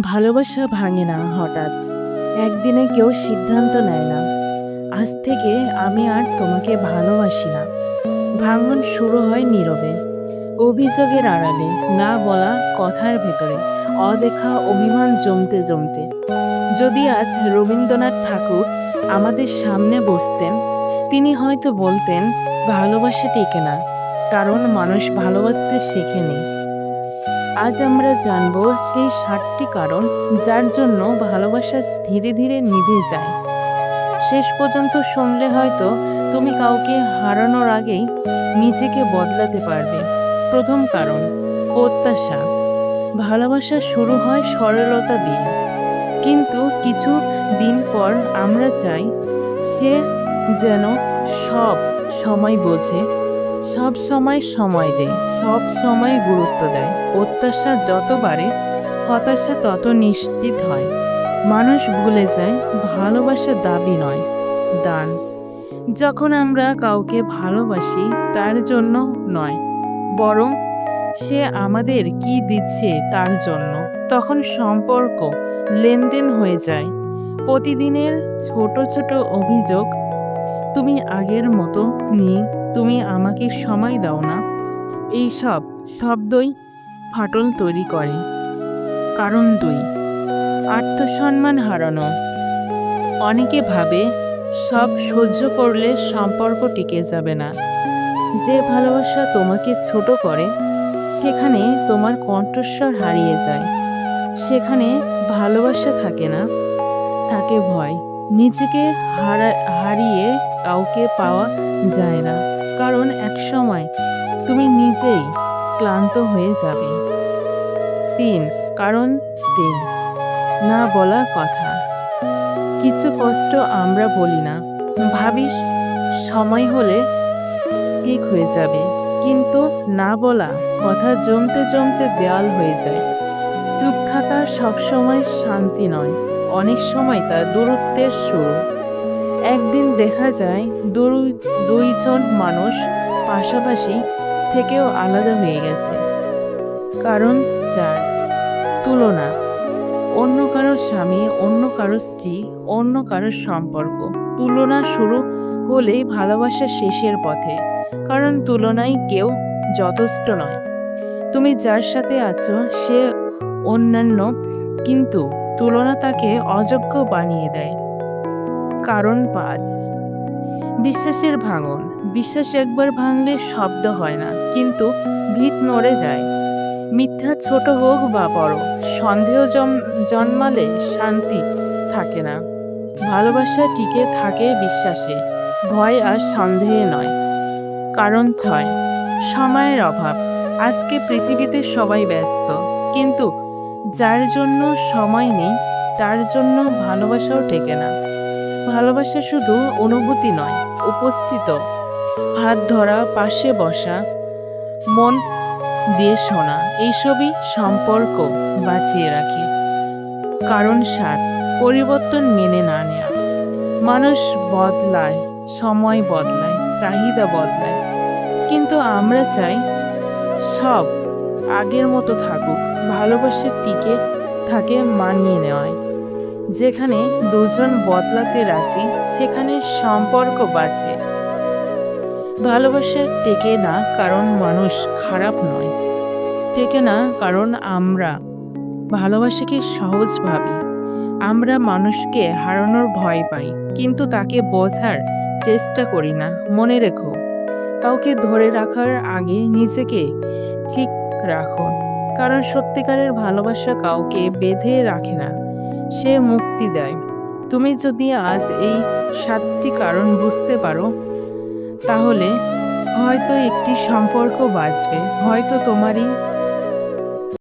ভালোবাসা ভাঙে না হঠাৎ। একদিনে কেউ সিদ্ধান্ত নেয় না, আজ থেকে আমি আর তোমাকে ভালোবাসি না। ভাঙন শুরু হয় নীরবে, অভিযোগের আড়ালে, না বলা কথার ভেতরে, অদেখা অভিমান জমতে জমতে। যদি আজ রবীন্দ্রনাথ ঠাকুর আমাদের সামনে বসতেন, তিনি হয়তো বলতেন, ভালোবাসা টেকে না, কারণ মানুষ ভালোবাসতে শেখেনি। আজ আমরা জানব সেই 7টি কারণ যার জন্য ভালোবাসা ধীরে ধীরে নিভে যায়। শেষ পর্যন্ত শুনলে হয়তো তুমি কাউকে হারানোর আগেই নিজেকে বদলাতে পারবে। প্রথম কারণ, প্রত্যাশা। ভালোবাসা শুরু হয় সরলতা দিয়ে, কিন্তু কিছু দিন পর আমরা চাই সে যেন সব সময় বোঝে, সব সময় সময় দেয়, সব সময় গুরুত্ব দেয়। প্রত্যাশা যত বাড়ে, হতাশা তত নিশ্চিত হয়। মানুষ ভুলে যায় ভালোবাসা দাবি নয়, দান। যখন আমরা কাউকে ভালোবাসি তার জন্য নয়, বরং সে আমাদের কি দিচ্ছে তার জন্য, তখন সম্পর্ক লেনদেন হয়ে যায়। প্রতিদিনের ছোট ছোট অভিযোগ, তুমি আগের মতো নেই, তুমি আমাকে সময় দাও না, এই সব শব্দই ফাটল তৈরি করে। কারণ 2, আত্মসম্মান হারানো। অনেকে ভাবে সব সহ্য করলে সম্পর্ক টিকে যাবে না। যে ভালোবাসা তোমাকে ছোট করে, সেখানে তোমার কণ্ঠস্বর হারিয়ে যায়। সেখানে ভালোবাসা থাকে না, থাকে ভয়। নিজেকে হারিয়ে কাউকে পাওয়া যায় না, কারণ একসময় তুমি নিজেই ক্লান্ত হয়ে যাবে। 3, কারণ 3, না বলা কথা। কিছু কষ্ট আমরা বলি না, ভাবিস সময় হলে ঠিক হয়ে যাবে, কিন্তু না বলা কথা জমতে জমতে দেয়াল হয়ে যায়। চুপ থাকা সবসময় শান্তি নয়, অনেক সময় তা দূরত্বের শুরু। একদিন দেখা যায় দুইজন মানুষ পাশাপাশি থেকেও আলাদা হয়ে গেছে। কারণ 4, তুলনা। অন্য কারো স্বামী, অন্য কারো স্ত্রী, অন্য কারো সম্পর্ক। তুলনা শুরু হলেই ভালোবাসা শেষের পথে, কারণ তুলনায় কেউ যথেষ্ট নয়। তুমি যার সাথে আছো সে অন্যান্য, কিন্তু তুলনা তাকে অযোগ্য বানিয়ে দেয়। কারণ 5, বিশ্বাসের ভাঙন। বিশ্বাস একবার ভাঙলে শব্দ হয় না, কিন্তু ভিত নড়ে যায়। মিথ্যা ছোট হোক বা বড়, সন্দেহ জন্মালে শান্তি থাকে না। ভালোবাসা টিকে থাকে বিশ্বাসে, ভয় আর সন্দেহে নয়। কারণ 6, সময়ের অভাব। আজকে পৃথিবীতে সবাই ব্যস্ত, কিন্তু যার জন্য সময় নেই তার জন্য ভালোবাসাও টেকে না। ভালোবাসা শুধু অনুভূতি নয়, উপস্থিত। হাত ধরা, পাশে বসা, মন দিয়ে শোনা, এইসবই সম্পর্ক বাঁচিয়ে রাখে। কারণ 7, পরিবর্তন মেনে না নেওয়া। মানুষ বদলায়, সময় বদলায়, চাহিদা বদলায়, কিন্তু আমরা চাই সব আগের মতো থাকুক। ভালোবাসা টিকে থাকে মানিয়ে নেওয়ায়। যেখানে দুজন বদলাতে রাজি, সেখানে সম্পর্ক বাঁচে। ভালোবাসা টেকে না কারণ মানুষ খারাপ নয়, টেকে না কারণ আমরা ভালোবাসাকে সহজ ভাবি। আমরা মানুষকে হারানোর ভয় পাই, কিন্তু তাকে বোঝার চেষ্টা করি না। মনে রেখো, কাউকে ধরে রাখার আগে নিজেকে ঠিক রাখো, কারণ সত্যিকারের ভালোবাসা কাউকে বেঁধে রাখে না, সে মুক্তি দেয়। তুমি যদি আজ এই 7টি কারণ বুঝতে পারো, তাহলে হয়তো একটি সম্পর্ক বাঁচবে, হয়তো তোমারই